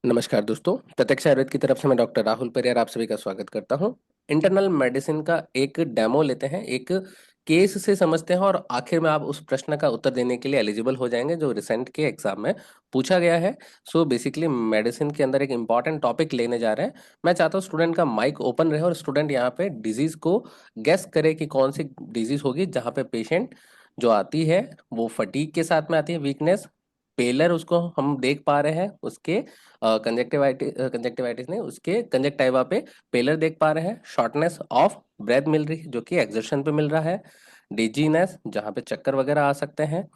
नमस्कार दोस्तों, प्रत्यक्ष आयुर्वेद की तरफ से मैं डॉक्टर राहुल परियार आप सभी का स्वागत करता हूं। इंटरनल मेडिसिन का एक डेमो लेते हैं, एक केस से समझते हैं और आखिर में आप उस प्रश्न का उत्तर देने के लिए एलिजिबल हो जाएंगे जो रिसेंट के एग्जाम में पूछा गया है। सो बेसिकली मेडिसिन के अंदर एक इंपॉर्टेंट टॉपिक लेने जा रहे हैं। मैं चाहता हूँ स्टूडेंट का माइक ओपन रहे और स्टूडेंट यहाँ पे डिजीज को गेस करे कि कौन सी डिजीज होगी जहाँ पे पेशेंट जो आती है वो फटीग के साथ में आती है, वीकनेस, पेलर उसको हम देख पा रहे हैं, उसके कंजक्टिवाइटिस नहीं, उसके कंजक्टिवा पे पेलर देख पा रहे हैं, शॉर्टनेस ऑफ ब्रेथ मिल रही है जो कि एक्सर्शन पे मिल रहा है, डिजीनेस जहाँ पे चक्कर वगैरह आ सकते हैं,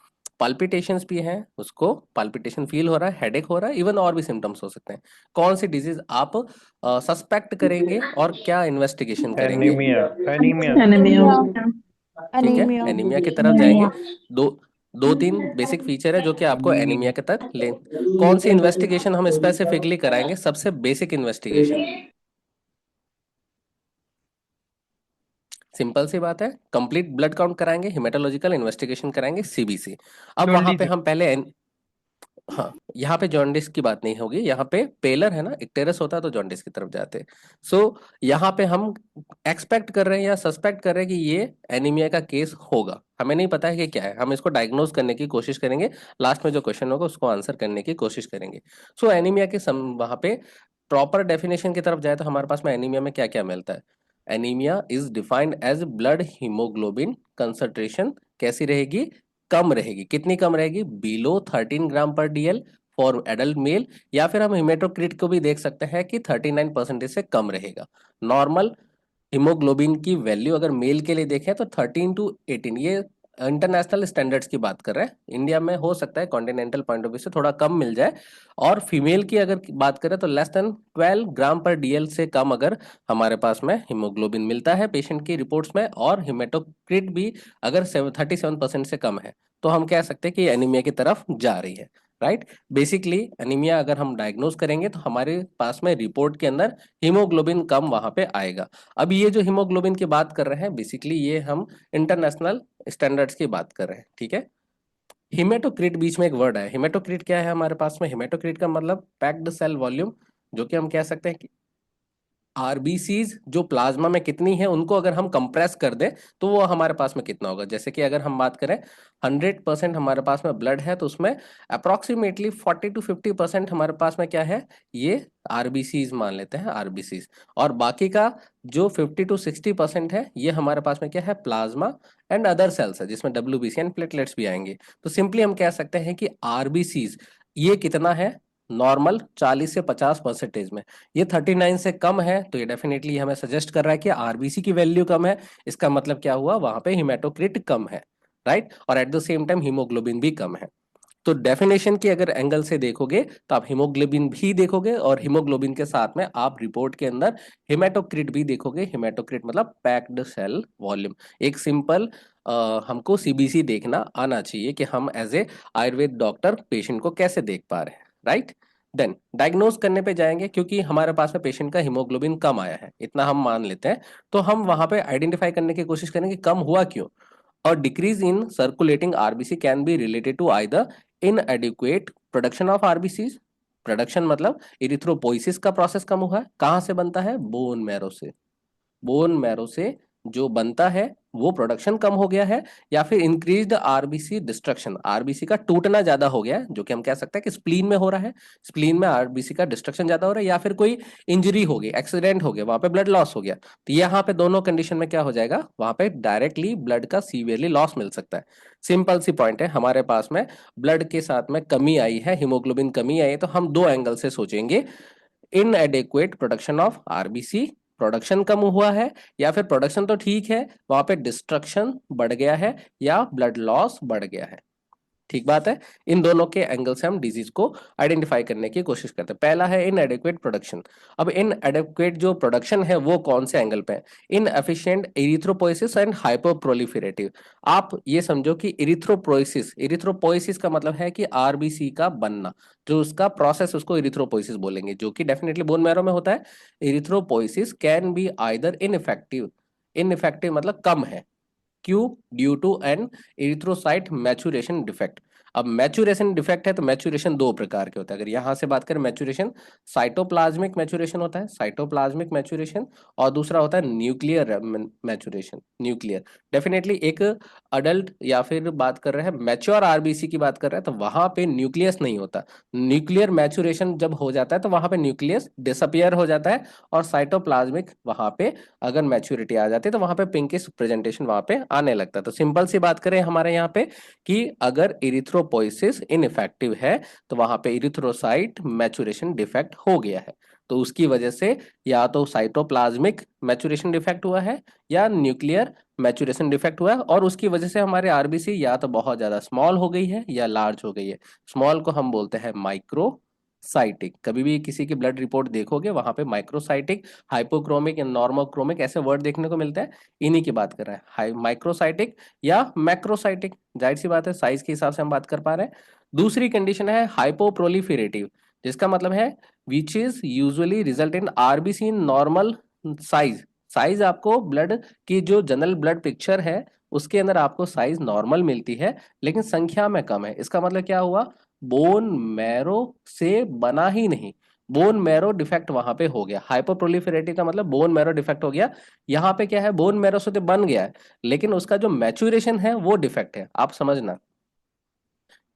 पाल्पिटेशंस भी हैं, उसको पाल्पिटेशन फील हो रहा है, हेडेक हो रहा है, इवन और भी सिम्टम्स हो सकते हैं। कौन सी डिजीज आप सस्पेक्ट करेंगे और क्या इन्वेस्टिगेशन करेंगे? एनीमिया। एनीमिया। एनीमिया। ठीक है, एनीमिया। एनीमिया की तरफ जाएंगे। दो दो तीन बेसिक फीचर है जो कि आपको एनीमिया के तक ले। कौन सी इन्वेस्टिगेशन हम स्पेसिफिकली कराएंगे? सबसे बेसिक इन्वेस्टिगेशन, सिंपल सी बात है, कंप्लीट ब्लड काउंट कराएंगे, हिमेटोलॉजिकल इन्वेस्टिगेशन कराएंगे, सीबीसी। अब वहां पे जॉन्डिस। हम पहले हाँ, यहाँ पे जॉन्डिस की बात नहीं होगी, यहाँ पे पेलर है ना, इक्टेरस होता है तो जॉन्डिस की तरफ जाते हैं। सो यहाँ पे हम एक्सपेक्ट कर रहे हैं या सस्पेक्ट कर रहे हैं कि ये एनीमिया का केस होगा। हमें नहीं पता है कि क्या है, हम इसको डायग्नोज करने की कोशिश करेंगे, लास्ट में जो क्वेश्चन होगा उसको आंसर करने की कोशिश करेंगे। सो एनीमिया के वहाँ पे प्रॉपर डेफिनेशन की तरफ जाए तो हमारे पास में एनीमिया में क्या क्या मिलता है। Anaemia is defined as blood haemoglobin concentration कैसी रहेगी? कम रहेगी। कितनी कम रहेगी? बिलो 13 ग्राम पर DL फॉर एडल्ट मेल, या फिर हम हिमेटोक्रिट को भी देख सकते हैं कि 39% से कम रहेगा। नॉर्मल हीमोग्लोबिन की वैल्यू अगर मेल के लिए देखें तो 13 to 18, ये इंटरनेशनल स्टैंडर्ड्स की बात कर रहे हैं। इंडिया में हो सकता है कॉन्टिनेंटल पॉइंट ऑफ व्यू से थोड़ा कम मिल जाए। और फीमेल की अगर बात करें तो लेस देन 12 ग्राम पर DL से कम अगर हमारे पास में हीमोग्लोबिन मिलता है पेशेंट की रिपोर्ट्स में, और हिमेटोक्रिट भी अगर 37% से कम है, तो हम कह सकते हैं कि एनीमिया की तरफ जा रही है। राइट, बेसिकली एनीमिया अगर हम डायग्नोज करेंगे तो हमारे पास में रिपोर्ट के अंदर हीमोग्लोबिन कम वहां पे आएगा। अब ये जो हीमोग्लोबिन की बात कर रहे हैं, बेसिकली ये हम इंटरनेशनल स्टैंडर्ड्स की बात कर रहे हैं, ठीक है। हिमेटोक्रिट बीच में एक वर्ड है, हिमेटोक्रिट क्या है हमारे पास में? हिमेटोक्रिट का मतलब पैक्ड सेल वॉल्यूम, जो कि हम कह सकते हैं कि आरबीसीज जो प्लाज्मा में कितनी है उनको अगर हम कंप्रेस कर दें तो वो हमारे पास में कितना होगा। जैसे कि अगर हम बात करें 100% हमारे पास में ब्लड है तो उसमें अप्रोक्सीमेटली 40 to 50% हमारे पास में क्या है, ये आरबीसीज मान लेते हैं, आरबीसीज। और बाकी का जो 50 to 60% है ये हमारे पास में क्या है, प्लाज्मा एंड अदर सेल्स है, जिसमें डब्ल्यूबीसी एंड प्लेटलेट्स भी आएंगे। तो सिंपली हम कह सकते हैं कि आरबीसीज ये कितना है, नॉर्मल 40 से 50% में। ये 39 से कम है तो ये डेफिनेटली हमें सजेस्ट कर रहा है कि आरबीसी की वैल्यू कम है। इसका मतलब क्या हुआ, वहां पे हिमेटोक्रिट कम है। राइट, और at the same time haemoglobin भी कम है। तो डेफिनेशन की अगर एंगल से देखोगे तो आप हीमोग्लोबिन भी देखोगे और हीमोग्लोबिन के साथ में आप रिपोर्ट के अंदर हिमेटोक्रिट भी देखोगे। हिमेटोक्रिट मतलब पैक्ड सेल वॉल्यूम। एक सिंपल हमको सीबीसी देखना आना चाहिए कि हम as a Ayurveda doctor patient को कैसे देख पा रहे हैं। राइट, देन डायग्नोज करने पे जाएंगे, क्योंकि हमारे पास में पेशेंट का हीमोग्लोबिन कम आया है इतना हम मान लेते हैं, तो हम वहां पे आइडेंटिफाई करने की कोशिश करेंगे कम हुआ क्यों। और decrease in circulating RBC can be related to either inadequate production of RBC, production मतलब इरिथ्रोपोइसिस का प्रोसेस कम हुआ है, कहाँ से बनता है, बोन मैरो से। बोन मैरो से जो बनता है वो प्रोडक्शन कम हो गया है, या फिर इंक्रीज्ड आरबीसी डिस्ट्रक्शन, आरबीसी का टूटना ज्यादा हो गया है, जो कि हम कह सकते हैं कि स्प्लीन में हो रहा है, स्प्लीन में आरबीसी का डिस्ट्रक्शन ज्यादा हो रहा है, या फिर कोई इंजरी हो गई, एक्सीडेंट हो गया, वहां पे ब्लड लॉस हो गया। तो यहाँ पे दोनों कंडीशन में क्या हो जाएगा, वहां पे डायरेक्टली ब्लड का सीवियरली लॉस मिल सकता है। सिंपल सी पॉइंट है, हमारे पास में ब्लड के साथ में कमी आई है, हीमोग्लोबिन कमी आई है, तो हम दो एंगल से सोचेंगे। Inadequate production of RBC, production कम हुआ है, या फिर प्रोडक्शन तो ठीक है, वहां पे डिस्ट्रक्शन बढ़ गया है, या ब्लड लॉस बढ़ गया है। ठीक बात है। इन दोनों के एंगल से हम डिजीज को आइडेंटिफाई करने की कोशिश करते हैं। पहला है इनएडिक्वेट प्रोडक्शन। अब इनएडिक्वेट जो प्रोडक्शन है वो कौन से एंगल पे है? Inefficient erythropoiesis and hypoproliferative. आप ये समझो कि इरिथ्रोपोइसिस, इरिथ्रोपोइसिस का मतलब है कि आरबीसी का बनना, जो उसका प्रोसेस उसको इरिथ्रोपोइसिस बोलेंगे, जो कि डेफिनेटली बोन मैरो में होता है। Erythropoiesis can be either ineffective, ineffective मतलब कम है, क्यों, due to an erythrocyte maturation defect. अब मैचुरेशन डिफेक्ट है तो मैचुरेशन दो प्रकार के होते हैं। अगर यहां से बात करें मैचुरेशन, साइटोप्लाज्मिक मैचुरेशन होता है, साइटोप्लाज्मिक मैचुरेशन, और दूसरा होता है न्यूक्लियर मैचुरेशन। न्यूक्लियर डेफिनेटली एक अडल्ट या फिर बात कर रहे हैं मैच्योर आरबीसी की बात कर रहे हैं तो वहां पे न्यूक्लियस नहीं होता। न्यूक्लियर मैचुरेशन जब हो जाता है तो वहां पे न्यूक्लियस डिसअपियर हो जाता है, और साइटोप्लाज्मिक वहां पे अगर मैच्योरिटी आ जाती है तो वहां पे पिंकिश प्रेजेंटेशन वहां पे आने लगता है। तो सिंपल सी बात करें हमारे यहाँ पे कि अगर इरिथ्रोपोइसिस इनइफेक्टिव है तो वहां पे इरिथ्रोसाइट मैचुरेशन डिफेक्ट हो गया है। तो उसकी वजह से या तो साइटोप्लाज्मिक मैचुरेशन डिफेक्ट हुआ है या न्यूक्लियर मैचुरेशन डिफेक्ट हुआ है, और उसकी वजह से हमारे आरबीसी या तो बहुत ज्यादा स्मॉल हो गई है या लार्ज हो गई है। स्मॉल को हम बोलते हैं माइक्रोसाइटिक। कभी भी किसी की ब्लड रिपोर्ट देखोगे वहां पे माइक्रोसाइटिक, हाइपोक्रोमिक या नॉर्मोक्रोमिक ऐसे वर्ड देखने को मिलता है। इन्हीं की बात कर रहे हैं, माइक्रोसाइटिक या मैक्रोसाइटिक। जाहिर सी बात है साइज के हिसाब से हम बात कर पा रहे हैं। दूसरी कंडीशन है हाइपोप्रोलिफेरेटिव, जिसका मतलब है which is usually result in RBC in normal size. Size आपको ब्लड की जो जनरल ब्लड पिक्चर है उसके अंदर आपको साइज नॉर्मल मिलती है, लेकिन संख्या में कम है। इसका मतलब क्या हुआ, बोन मैरो से बना ही नहीं, बोन मैरो डिफेक्ट वहां पे हो गया। हाइपोप्रोलिफेरेटिव का मतलब बोन मैरो डिफेक्ट हो गया। यहाँ पे क्या है, बोन मैरो से तो बन गया है लेकिन उसका जो मैच्यूरेशन है वो डिफेक्ट है। आप समझना,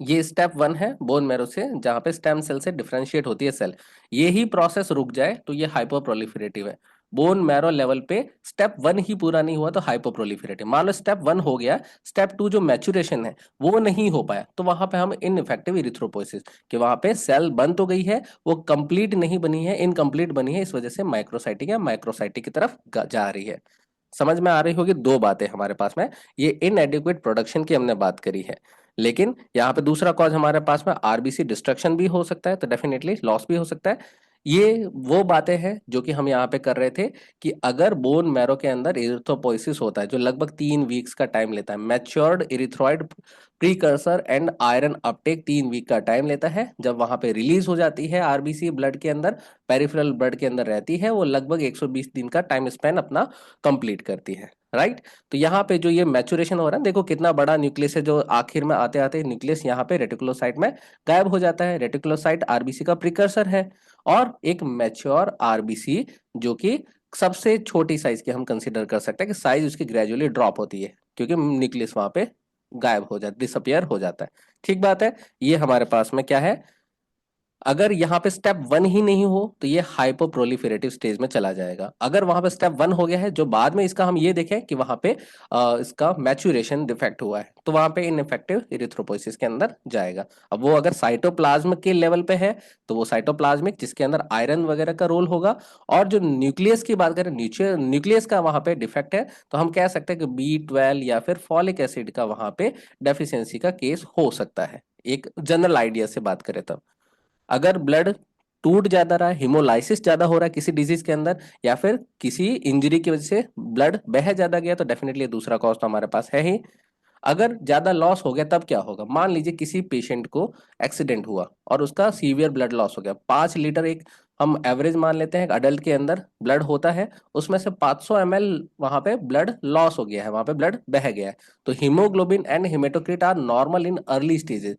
ये स्टेप वन है बोन मैरो से, जहां पे स्टेम सेल से डिफरेंशिएट होती है सेल। ये ही प्रोसेस रुक जाए तो ये हाइपोप्रोलिफरेटिव है। बोन मैरो लेवल पे स्टेप वन ही पूरा नहीं हुआ तो हाइपोप्रोलिफरेटिव। मान लो स्टेप वन हो गया, स्टेप टू जो मैचुरेशन है वो नहीं हो पाया, तो वहां पे हम इनइफेक्टिव इरिथ्रोपोइसिस, कि वहां पे सेल बन तो गई है, वो कंप्लीट नहीं बनी है, इनकम्प्लीट बनी है, इस वजह से माइक्रोसाइटिक या माइक्रोसाइटिक की तरफ जा रही है। समझ में आ रही होगी दो बातें हमारे पास में। ये इनएडिक्वेट प्रोडक्शन की हमने बात करी है, लेकिन यहाँ पे दूसरा कॉज हमारे पास में आरबीसी डिस्ट्रक्शन भी हो सकता है, तो डेफिनेटली लॉस भी हो सकता है। ये वो बातें हैं जो कि हम यहाँ पे कर रहे थे कि अगर बोन मैरो के अंदर इरिथ्रोपोइसिस होता है जो लगभग 3 वीक्स का टाइम लेता है, matured erythroid precursor and iron uptake 3 week का टाइम लेता है, जब वहां पे रिलीज हो जाती है आरबीसी ब्लड के अंदर, पेरिफेरल ब्लड के अंदर रहती है, वो लगभग 120 दिन का टाइम स्पेन अपना कंप्लीट करती है, राइट। तो यहाँ पे जो ये मैचुरेशन हो रहा है, देखो कितना बड़ा न्यूक्लियस है, जो आखिर में आते आते न्यूक्लियस यहाँ पे रेटिकुलोसाइट में गायब हो जाता है। रेटिकुलोसाइट आरबीसी का प्रिकर्सर है, और एक मैच्योर आरबीसी जो कि सबसे छोटी साइज की हम कंसीडर कर सकते हैं कि साइज उसकी ग्रेजुअली ड्रॉप होती है क्योंकि न्यूक्लियस वहां पे गायब हो जाता, डिसअपियर हो जाता है। ठीक बात है। ये हमारे पास में क्या है, अगर यहाँ पे स्टेप वन ही नहीं हो तो ये हाइपोप्रोलिफेरेटिव स्टेज में चला जाएगा। अगर वहां पे स्टेप वन हो गया है, जो बाद में इसका हम ये देखें कि वहां पे इसका मैचुरेशन डिफेक्ट हुआ है, तो वहां पे इनइफेक्टिव इरिथ्रोपोइसिस के अंदर जाएगा। अब वो अगर साइटोप्लाज्म के लेवल पे है तो वो साइटोप्लाज्मिक, जिसके अंदर आयरन वगैरह का रोल होगा। और जो न्यूक्लियस की बात करें, न्यूक्लियस का वहां पे डिफेक्ट है, तो हम कह सकते हैं कि B12 या फिर फॉलिक एसिड का वहां पे डेफिशिएंसी का केस हो सकता है, एक जनरल आइडिया से बात करें तब। अगर ब्लड टूट ज्यादा रहा है, हिमोलाइसिस ज्यादा हो रहा है किसी डिजीज के अंदर, या फिर किसी इंजरी की वजह से ब्लड बह ज्यादा गया, तो डेफिनेटली दूसरा कॉज तो हमारे पास है ही। अगर ज्यादा लॉस हो गया तब क्या होगा, मान लीजिए किसी पेशेंट को एक्सीडेंट हुआ और उसका सीवियर ब्लड लॉस हो गया, 5 लीटर एक हम एवरेज मान लेते हैं अडल्ट के अंदर ब्लड होता है, उसमें से 500 ml वहां पे ब्लड लॉस हो गया है, वहां पे ब्लड बह गया है। तो haemoglobin and haematocrit are normal in early stages.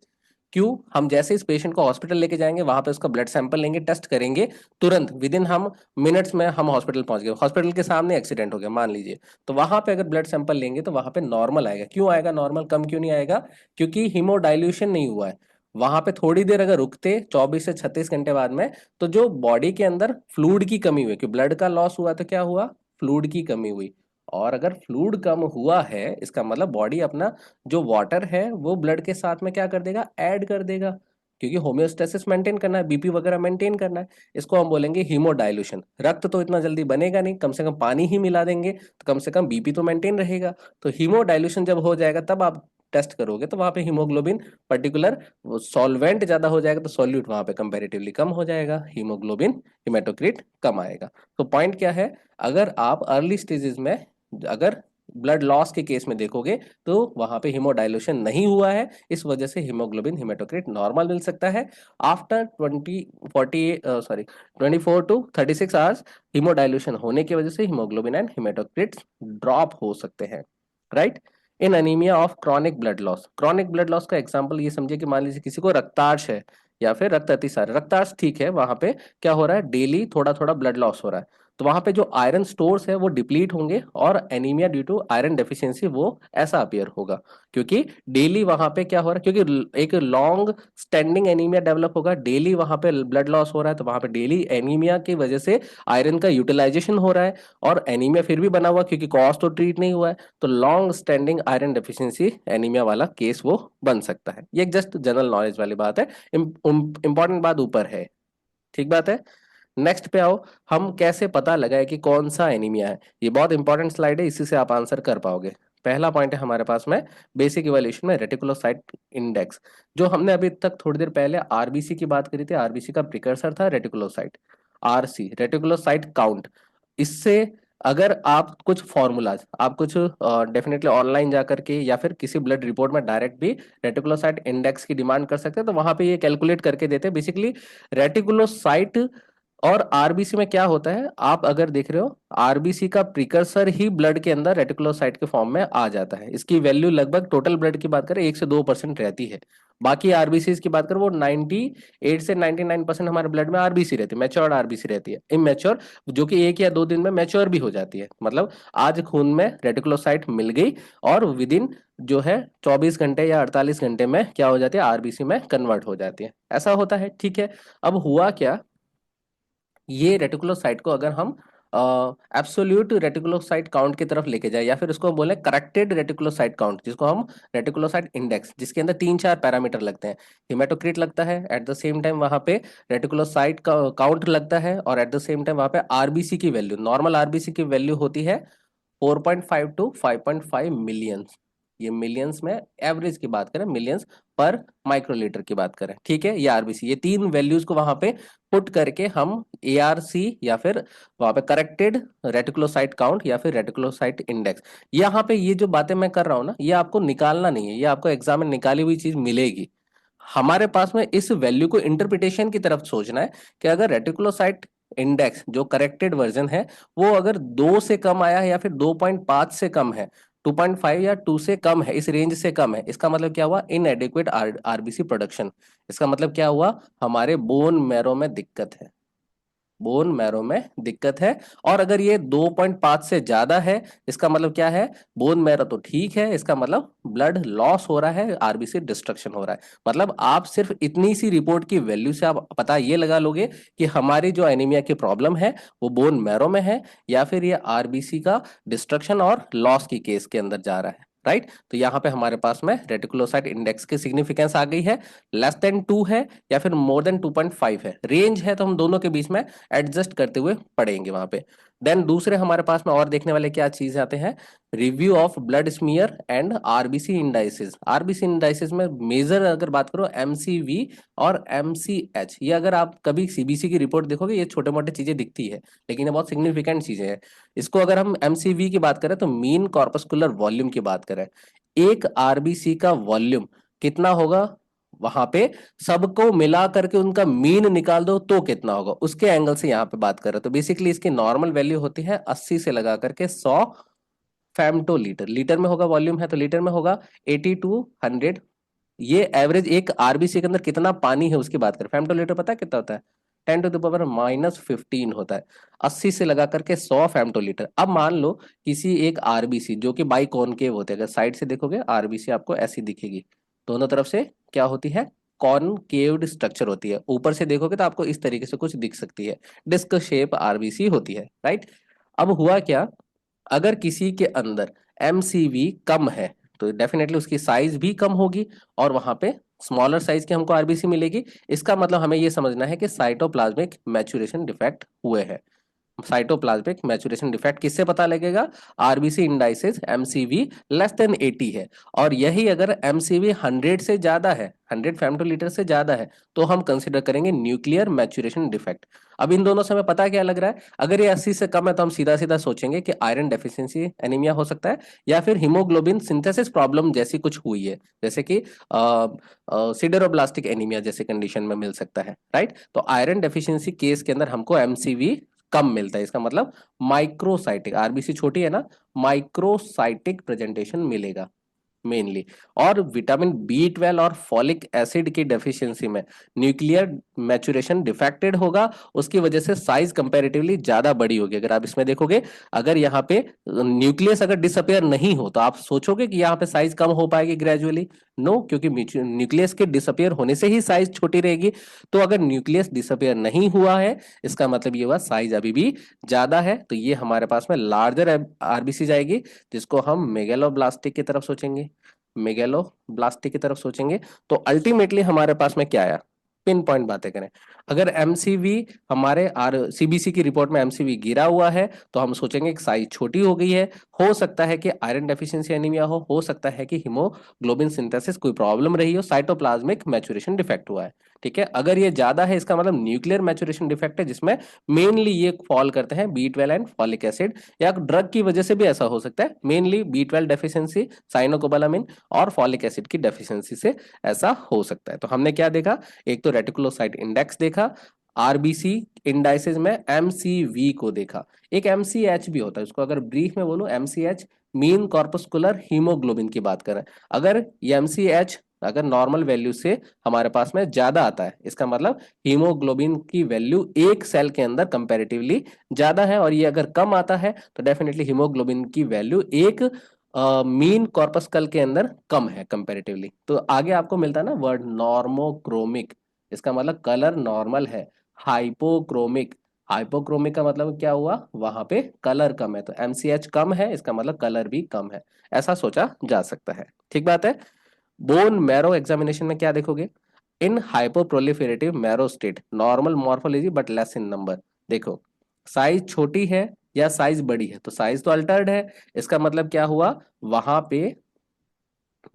क्यों, हम जैसे इस पेशेंट को हॉस्पिटल लेके जाएंगे, वहां पे उसका ब्लड सैंपल लेंगे, टेस्ट करेंगे, तुरंत विद इन हम मिनट्स में हम हॉस्पिटल पहुंच गए, हॉस्पिटल के सामने एक्सीडेंट हो गया मान लीजिए, तो वहां पे अगर ब्लड सैंपल लेंगे तो वहां पे नॉर्मल आएगा। क्यों आएगा नॉर्मल, कम क्यों नहीं आएगा, क्योंकि हीमोडाइल्यूशन नहीं हुआ है। वहां पे थोड़ी देर अगर रुकते 24 से 36 घंटे बाद में, तो जो बॉडी के अंदर फ्लूइड की कमी हुई, कि ब्लड का लॉस हुआ तो क्या हुआ, फ्लूइड की कमी हुई। और अगर फ्लूइड कम हुआ है इसका मतलब बॉडी अपना जो वाटर है वो ब्लड के साथ में क्या कर देगा, ऐड कर देगा, क्योंकि होम्योस्टेसिस मेंटेन करना है, बीपी वगैरह मेंटेन करना है। इसको हम बोलेंगे हीमोडाइल्यूशन। रक्त तो इतना जल्दी बनेगा नहीं, कम से कम पानी ही मिला देंगे तो कम से कम बीपी तो मेंटेन रहेगा। तो हीमोडाइल्यूशन जब हो जाएगा तब आप टेस्ट करोगे तो वहां पे हीमोग्लोबिन पर्टिकुलर सॉल्वेंट ज्यादा हो जाएगा, तो सॉल्यूट वहां पे कंपेरेटिवली कम हो जाएगा, हीमोग्लोबिन हिमेटोक्रिट कम आएगा। तो पॉइंट क्या है, अगर आप अर्ली स्टेजेस में अगर ब्लड लॉस के केस में देखोगे तो वहां पे हीमोडाइल्यूशन नहीं हुआ है, इस वजह से हीमोग्लोबिन हिमेटोक्रिट नॉर्मल मिल सकता है। आफ्टर 24 to 36 आवर्स हीमोडाइल्यूशन होने की वजह से हीमोग्लोबिन एंड हिमेटोक्रिट ड्रॉप हो सकते हैं, right. In anaemia of chronic blood loss. Chronic blood loss का एग्जांपल ये समझिए कि मान लीजिए किसी को रक्तार्श है या फिर रक्त अतिसार। रक्तार्श ठीक है, वहां पे क्या हो रहा है, डेली थोड़ा थोड़ा ब्लड लॉस हो रहा है, तो वहां पे जो आयरन स्टोर्स है वो डिप्लीट होंगे और anaemia due to iron deficiency वो ऐसा अपीयर होगा, क्योंकि डेली वहां पे क्या हो रहा है, क्योंकि एक लॉन्ग स्टैंडिंग एनीमिया डेवलप होगा, डेली वहां पे ब्लड लॉस हो रहा है, तो वहां पे डेली एनीमिया की वजह से आयरन का यूटिलाइजेशन हो रहा है, और एनीमिया फिर भी बना हुआ क्योंकि कॉज तो ट्रीट नहीं हुआ है, तो long standing iron deficiency anaemia वाला केस वो बन सकता है। ये जस्ट जनरल नॉलेज वाली बात है, इंपॉर्टेंट बात ऊपर है, ठीक बात है। नेक्स्ट पे आओ, हम कैसे पता लगाए कि कौन सा एनीमिया है। ये बहुत इंपॉर्टेंट स्लाइड है, इसी से आप आंसर कर पाओगे। पहला पॉइंट है हमारे पास में बेसिक इवोल्यूशन में रेटिकुलोसाइट इंडेक्स। जो हमने अभी तक थोड़ी देर पहले आरबीसी की बात करी थी, आरबीसी का प्रिकर्सर था रेटिकुलोसाइट, आरसी रेटिकुलोसाइट काउंट। इससे अगर आप कुछ फॉर्मूलाज, आप कुछ डेफिनेटली ऑनलाइन जा करके या फिर किसी ब्लड रिपोर्ट में डायरेक्ट भी रेटिकुलोसाइट इंडेक्स की डिमांड कर सकते हैं, तो वहां पे ये कैलकुलेट करके देते हैं बेसिकली। रेटिकुलोसाइट और आरबीसी में क्या होता है, आप अगर देख रहे हो आरबीसी का प्रिकर्सर ही ब्लड के अंदर रेटिकुलोसाइट के फॉर्म में आ जाता है। इसकी वैल्यू लगभग टोटल ब्लड की बात करें 1 से 2% रहती है। बाकी आरबीसी की बात करें वो 98 से 99% हमारे ब्लड में आरबीसी रहती है, मैच्योर्ड आरबीसी रहती है। इमेच्योर जो कि 1 या 2 दिन में मैच्योर भी हो जाती है, मतलब आज खून में रेटिकुलोसाइट मिल गई और विद इन जो है 24 घंटे या 48 घंटे में क्या हो जाती है, आरबीसी में कन्वर्ट हो जाती है, ऐसा होता है, ठीक है। अब हुआ क्या, ये रेटिकुलोसाइट को अगर हम एब्सोल्यूट रेटिकुलोसाइट काउंट की तरफ लेके जाए, या फिर उसको बोले करेक्टेड रेटिकुलोसाइट काउंट, जिसको हम रेटिकुलोसाइट इंडेक्स, जिसके अंदर 3-4 पैरामीटर लगते हैं। हिमेटोक्रिट लगता है, एट द सेम टाइम वहां पे रेटिकुलोसाइट का काउंट लगता है, और एट द सेम टाइम वहां पे आरबीसी की वैल्यू, नॉर्मल आरबीसी की वैल्यू होती है 4.5 टू 5.5 मिलियंस। ये मिलियंस में एवरेज की बात करें, मिलियंस पर माइक्रोलीटर की बात करें, ठीक है। ये आरबीसी, ये 3 वैल्यूज को वहां पे पुट करके हम एआरसी या फिर वहां पे करेक्टेड रेटिकुलोसाइट काउंट या फिर रेटिकुलोसाइट इंडेक्स, यहाँ पे ये जो बातें मैं कर रहा हूं ना, ये आपको निकालना नहीं है, ये आपको एग्जाम में निकाली हुई चीज मिलेगी। हमारे पास में इस वैल्यू को इंटरप्रिटेशन की तरफ सोचना है कि अगर रेटिकुलोसाइट इंडेक्स जो करेक्टेड वर्जन है वो अगर 2 से कम आया है या फिर 2.5 से कम है, 2.5 या 2 से कम है, इस रेंज से कम है, इसका मतलब क्या हुआ, इनएडिक्वेट आरबीसी प्रोडक्शन। इसका मतलब क्या हुआ, हमारे बोन मैरो में दिक्कत है, बोन मैरो में दिक्कत है। और अगर ये 2.5 से ज्यादा है, इसका मतलब क्या है, बोन मैरो तो ठीक है, इसका मतलब ब्लड लॉस हो रहा है, आरबीसी डिस्ट्रक्शन हो रहा है। मतलब आप सिर्फ इतनी सी रिपोर्ट की वैल्यू से आप पता ये लगा लोगे कि हमारी जो एनीमिया की प्रॉब्लम है वो बोन मैरो में है, या फिर ये आरबीसी का डिस्ट्रक्शन और लॉस की केस के अंदर जा रहा है, राइट। तो यहाँ पे हमारे पास में रेटिकुलोसाइट इंडेक्स की सिग्निफिकेंस आ गई है, लेस देन 2 है या फिर मोर देन 2.5 है, रेंज है, तो हम दोनों के बीच में एडजस्ट करते हुए पढ़ेंगे वहां पे। देन दूसरे हमारे पास में और देखने वाले क्या चीज आते हैं, review of blood smear and RBC indices. RBC indices में मेजर अगर बात करो एमसीवी और एमसीएच, ये अगर आप कभी सीबीसी की रिपोर्ट देखोगे ये छोटे मोटे चीजें दिखती है, लेकिन ये बहुत सिग्निफिकेंट चीजें हैं। इसको अगर हम एमसीवी की बात करें तो मीन कॉर्पस्कुलर वॉल्यूम की बात करें, एक आरबीसी का वॉल्यूम कितना होगा, वहां पे सबको मिला करके उनका मीन निकाल दो तो कितना होगा, उसके एंगल से यहाँ पे बात कर रहे हैं। तो बेसिकली इसकी नॉर्मल वैल्यू होती है 80 से लगा करके 100 फेम्टो लीटर, लीटर में होगा वॉल्यूम है तो लीटर में होगा 80 to 100। ये एवरेज एक आरबीसी के अंदर कितना पानी है उसकी बात करें, फेम्टो लीटर पता है कितना होता है, 10⁻⁻15 होता है। 80 से लगा करके 100 फेम्टो लीटर। अब मान लो किसी एक आरबीसी जो कि बाई कॉनकेव होते हैं, अगर साइड से देखोगे आरबीसी आपको ऐसी दिखेगी, दोनों तरफ से क्या होती है, कॉनकेव्ड स्ट्रक्चर होती है, ऊपर से देखोगे तो आपको इस तरीके से कुछ दिख सकती है, डिस्क शेप आरबीसी होती है, राइट। अब हुआ क्या, अगर किसी के अंदर एमसीवी कम है तो डेफिनेटली उसकी साइज भी कम होगी, और वहां पे स्मॉलर साइज की हमको आरबीसी मिलेगी। इसका मतलब हमें यह समझना है कि साइटोप्लाज्मिक मैच्यूरेशन डिफेक्ट हुए हैं। साइटोप्लाज्मिक मैच्यूरेशन डिफेक्ट किससे पता लगेगा, RBC indices MCV less than 80 है, और यही अगर एमसीवी 100 से ज्यादा है, 100 फेम्टोलीटर से ज्यादा है, तो हम कंसिडर करेंगे न्यूक्लियर मैच्यूरेशन डिफेक्ट। अब इन दोनों से हमें पता क्या लग रहा है, अगर ये 80 से कम है तो हम सीधा सीधा सोचेंगे कि आयरन डेफिशिएंसी एनीमिया हो सकता है, या फिर हीमोग्लोबिन सिंथेसिस प्रॉब्लम जैसी कुछ हुई है, जैसे कि सिडेरोब्लास्टिक एनीमिया जैसे कंडीशन में मिल सकता है, राइट। तो आयरन डेफिशिएंसी केस के अंदर हमको एमसीवी कम मिलता है, इसका मतलब माइक्रोसाइटिक, आरबीसी छोटी है ना, माइक्रोसाइटिक प्रेजेंटेशन मिलेगा। मेनली। और विटामिन बी 12 और फॉलिक एसिड की डेफिशिएंसी में न्यूक्लियर मैचुरेशन डिफेक्टेड होगा, उसकी वजह से साइज कंपैरेटिवली ज्यादा बड़ी होगी। अगर आप इसमें देखोगे, अगर यहाँ पे न्यूक्लियस अगर डिसअपियर नहीं हो तो आप सोचोगे कि यहाँ पे साइज कम हो पाएगी ग्रेजुअली। नो, क्योंकि न्यूक्लियस के डिसअपियर होने से ही साइज छोटी रहेगी। तो अगर न्यूक्लियस डिसअपियर नहीं हुआ है, इसका मतलब ये हुआ साइज अभी भी ज्यादा है। तो ये हमारे पास में लार्जर आरबीसी जाएगी, जिसको हम मेगेलोब्लास्टिक की तरफ सोचेंगे, मेगेलोब्लास्टिक की तरफ सोचेंगे। तो अल्टीमेटली हमारे पास में क्या आया, पिन पॉइंट बातें करें। अगर एमसीवी हमारे आर सीबीसी की रिपोर्ट में एमसीवी गिरा हुआ है, तो हम सोचेंगे कि साइज छोटी हो गई है। हो सकता है कि आयरन डेफिशिएंसी एनीमिया हो सकता है कि हीमोग्लोबिन सिंथेसिस कोई प्रॉब्लम रही हो, साइटोप्लाज्मिक मैचुरेशन डिफेक्ट हुआ है। ठीक है, अगर ये ज्यादा है, इसका मतलब न्यूक्लियर मैचुरेशन डिफेक्ट है, जिसमें मेनली ये फॉल करते हैं बी 12 एंड फॉलिक एसिड, या ड्रग की वजह से भी ऐसा हो सकता है। मेनली बी 12 डेफिशिएंसी, साइनोकोबालामिन और फॉलिक एसिड की डेफिशिएंसी से ऐसा हो सकता है। तो हमने क्या देखा, एक तो रेटिकुलोसाइट इंडेक्स देखा, आरबीसी इंडाइसेस में एमसीवी को देखा, एक एमसीएच भी होता है, उसको अगर ब्रीफ में बोलूं एमसीएच, मीन कॉर्पस्कुलर हीमोग्लोबिन की बात करें। अगर ये एमसीएच अगर नॉर्मल वैल्यू से हमारे पास में ज्यादा आता है, इसका मतलब हीमोग्लोबिन की वैल्यू एक सेल के अंदर कंपैरेटिवली ज्यादा है। और ये अगर कम आता है तो डेफिनेटली हीमोग्लोबिन की वैल्यू एक मीन कॉर्पस्कल के अंदर कम है कंपैरेटिवली। तो आगे आपको मिलता है ना वर्ड नॉर्मोक्रोमिक, इसका मतलब कलर नॉर्मल है। हाइपोक्रोमिक, हाइपोक्रोमिक का मतलब क्या हुआ, वहां पे कलर कम है, तो एमसीएच कम है, इसका मतलब कलर भी कम है। ऐसा सोचा जा सकता है। ठीक बात है। बोन मैरो एग्जामिनेशन में क्या देखोगे, in hypoproliferative marrow state normal morphology but less in number. देखो, साइज छोटी है या साइज बड़ी है, तो साइज तो अल्टर्ड है, इसका मतलब क्या हुआ, वहां पे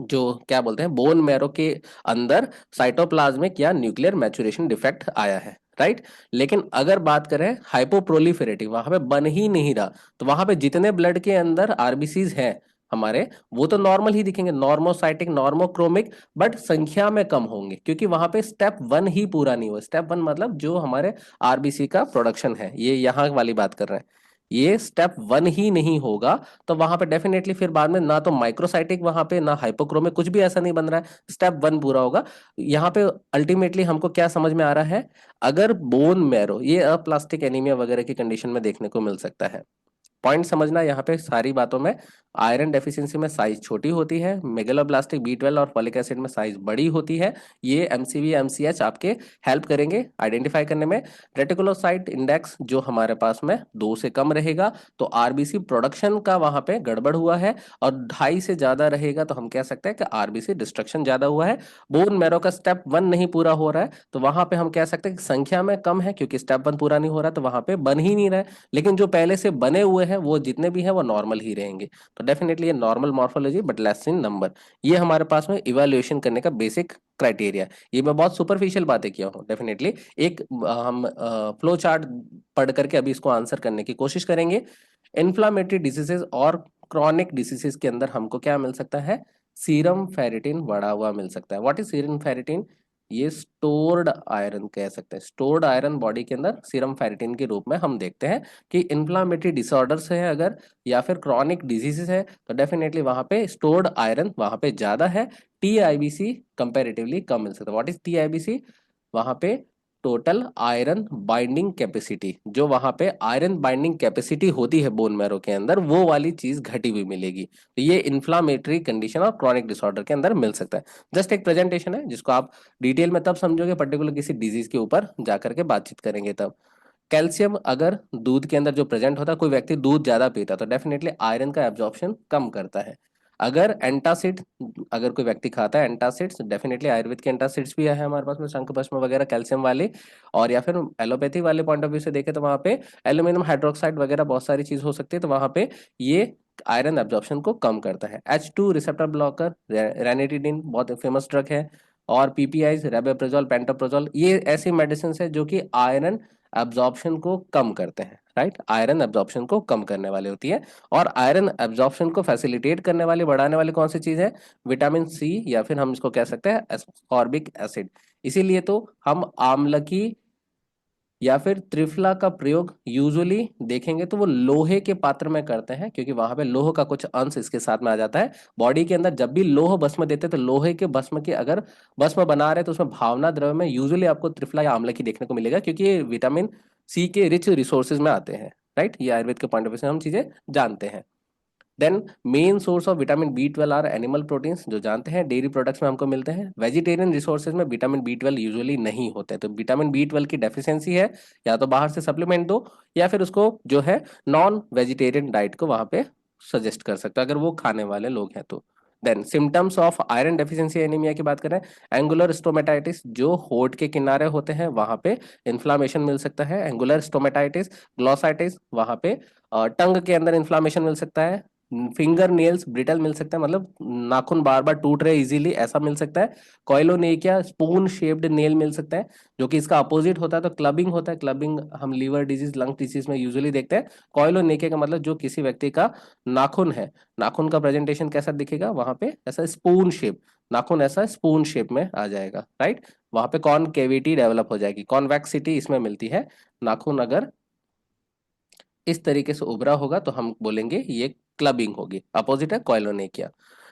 जो क्या बोलते हैं बोन मैरो के अंदर साइटोप्लाज्मिक या न्यूक्लियर मैचुरेशन डिफेक्ट आया है, राइट। लेकिन अगर बात करें हाइपोप्रोलिफेरेटिव, वहां पे बन ही नहीं रहा, तो वहां पे जितने ब्लड के अंदर आरबीसीज हैं हमारे, वो तो नॉर्मल ही दिखेंगे, नॉर्मोसाइटिक नॉर्मोक्रोमिक, बट संख्या में कम होंगे, क्योंकि वहां पे स्टेप 1 ही पूरा नहीं हुआ। स्टेप 1 मतलब जो हमारे आरबीसी का प्रोडक्शन है, ये यहाँ वाली बात कर रहे हैं, ये स्टेप 1 ही नहीं होगा, तो वहां पे डेफिनेटली फिर बाद में ना तो माइक्रोसाइटिक वहां पे ना हाइपोक्रोमिक, कुछ भी ऐसा नहीं बन रहा है, स्टेप 1 पूरा होगा। यहाँ पे अल्टीमेटली हमको क्या समझ में आ रहा है, अगर बोन मैरो ये अप्लास्टिक एनीमिया वगैरह की कंडीशन में देखने को मिल सकता है। पॉइंट समझना यहाँ पे सारी बातों में, आयरन डेफिशिएंसी में साइज छोटी होती है, मेगलोब्लास्टिक बी 12 और फॉलिक एसिड में साइज बड़ी होती है। ये एमसीवी एमसीएच आपके हेल्प करेंगे आइडेंटिफाई करने में। रेटिकुलोसाइट इंडेक्स जो हमारे पास में 2 से कम रहेगा, तो आरबीसी प्रोडक्शन का वहां पे गड़बड़ हुआ है, और 2.5 से ज्यादा रहेगा तो हम कह सकते हैं कि आरबीसी डिस्ट्रक्शन ज्यादा हुआ है। बोन मैरो का स्टेप 1 नहीं पूरा हो रहा है, तो वहां पे हम कह सकते हैं कि संख्या में कम है, क्योंकि स्टेप 1 पूरा नहीं हो रहा, तो वहां पे बन ही नहीं रहा है। लेकिन जो पहले से बने हुए हैं वो जितने भी हैं वो नॉर्मल ही रहेंगे। तो डेफिनेटली ये normal morphology but less in number, ये हमारे पास में इवैल्यूएशन करने का बेसिक क्राइटेरिया। ये मैं बहुत सुपरफिशियल बातें किया हूँ डेफिनेटली। एक हम फ्लो चार्ट पढ़ करके अभी इसको आंसर करने की कोशिश करेंगे। इन्फ्लामेटरी डिसीजेज और क्रॉनिक डिसीजेज के अंदर हमको क्या मिल सकता है, सीरम फेरिटिन बढ़ा हुआ मिल सकता है। व्हाट इज सीरम फेरिटिन, ये स्टोर्ड आयरन कह सकते हैं, स्टोर्ड आयरन बॉडी के अंदर सीरम फेरिटिन के रूप में हम देखते हैं कि इन्फ्लामेटरी डिसऑर्डर्स है अगर, या फिर क्रॉनिक डिजीजेस है, तो डेफिनेटली वहां पे स्टोर्ड आयरन वहां पे ज्यादा है। टीआईबीसी कंपैरेटिवली कम मिल सकता है। व्हाट इज टीआईबीसी, वहां पे टोटल आयरन बाइंडिंग कैपेसिटी, जो वहां पे आयरन बाइंडिंग कैपेसिटी होती है बोन मैरो के अंदर, वो वाली चीज घटी हुई मिलेगी। तो ये इन्फ्लामेटरी कंडीशन और क्रॉनिक डिसऑर्डर के अंदर मिल सकता है। जस्ट एक प्रेजेंटेशन है जिसको आप डिटेल में तब समझोगे, पर्टिकुलर किसी डिजीज के ऊपर जाकर के बातचीत करेंगे तब। कैल्शियम अगर दूध के अंदर जो प्रेजेंट होता है, कोई व्यक्ति दूध ज्यादा पीता है तो डेफिनेटली आयरन का एब्जॉर्प्शन कम करता है। अगर एंटासिड, अगर कोई व्यक्ति खाता है एंटासिड्स, डेफिनेटली आयुर्वेद के एंटासिड्स भी है हमारे पास में, शंख भस्म वगैरह कैल्शियम वाले। और या फिर एलोपैथी वाले पॉइंट ऑफ व्यू से देखें तो वहां पे एल्यूमिनियम हाइड्रोक्साइड वगैरह बहुत सारी चीज हो सकती है, तो वहां पे ये आयरन एब्जॉर्प्शन को कम करता है। H2 रिसेप्टर ब्लॉकर, रेनिटिडिन बहुत फेमस ड्रग है। और पीपीआई, रेबेप्राजोल, पेंटोप्राजोल, ये ऐसी मेडिसिन है जो कि आयरन एब्जॉर्प्शन को कम करते हैं, राइट, आयरन एब्जॉर्प्शन को कम करने वाली होती है। और आयरन एब्जॉर्प्शन को फैसिलिटेट करने वाली, बढ़ाने वाली कौन सी चीज है, विटामिन सी, या फिर हम इसको कह सकते हैं एस्कॉर्बिक एसिड। इसीलिए तो हम आम्ल की या फिर त्रिफला का प्रयोग यूजुअली देखेंगे तो वो लोहे के पात्र में करते हैं, क्योंकि वहां पे लोह का कुछ अंश इसके साथ में आ जाता है। बॉडी के अंदर जब भी लोह भस्म देते हैं तो लोहे के भस्म के अगर भस्म बना रहे हैं तो उसमें भावना द्रव्य में यूजुअली आपको त्रिफला या आंवला की देखने को मिलेगा, क्योंकि ये विटामिन सी के रिच रिसोर्सेज में आते हैं। राइट, ये आयुर्वेद के पॉइंट ऑफ व्यू से हम चीजें जानते हैं। Then main source of vitamin B 12 are animal proteins, जो जानते हैं डेयरी प्रोडक्ट्स में हमको मिलते हैं। वेजिटेरियन रिसोर्सेज में विटामिन बी 12 यूजुअली नहीं होते, तो विटामिन बी 12 की डेफिशिएंसी है, या तो बाहर से सप्लीमेंट दो, या फिर उसको जो है नॉन वेजिटेरियन डाइट को वहां पे सजेस्ट कर सकते हो अगर वो खाने वाले लोग हैं तो। Then symptoms of iron deficiency anaemia की बात करें, एंगुलर स्टोमेटाइटिस, जो होठ के किनारे होते हैं वहां पे इन्फ्लामेशन मिल सकता है, एंगुलर स्टोमेटाइटिस। ग्लोसाइटिस, वहां पे टंग के अंदर इन्फ्लामेशन मिल सकता है। फिंगर नेल्स ब्रिटल मिल सकता है, मतलब नाखून बार बार टूट रहे इजीली, ऐसा मिल सकता है। कॉइलोनेकिया, स्पून शेप्ड नेल मिल सकता है, जो कि इसका अपोजिट होता है। तो क्लबिंग होता है, क्लबिंग हम लीवर डिजीज, लंग डिजीज में यूजुअली देखते हैं। कॉइलोनेकिया का मतलब जो किसी व्यक्ति का नाखून है, नाखून का प्रेजेंटेशन कैसा दिखेगा वहां पे, ऐसा स्पून शेप, नाखून ऐसा स्पून शेप में आ जाएगा। राइट, वहां पे कॉनकेविटी डेवलप हो जाएगी, कॉन्वेक्सिटी इसमें मिलती है। नाखून अगर इस तरीके से उभरा होगा तो हम बोलेंगे ये क्लबिंग होगी। अपोजिट है koilonychia.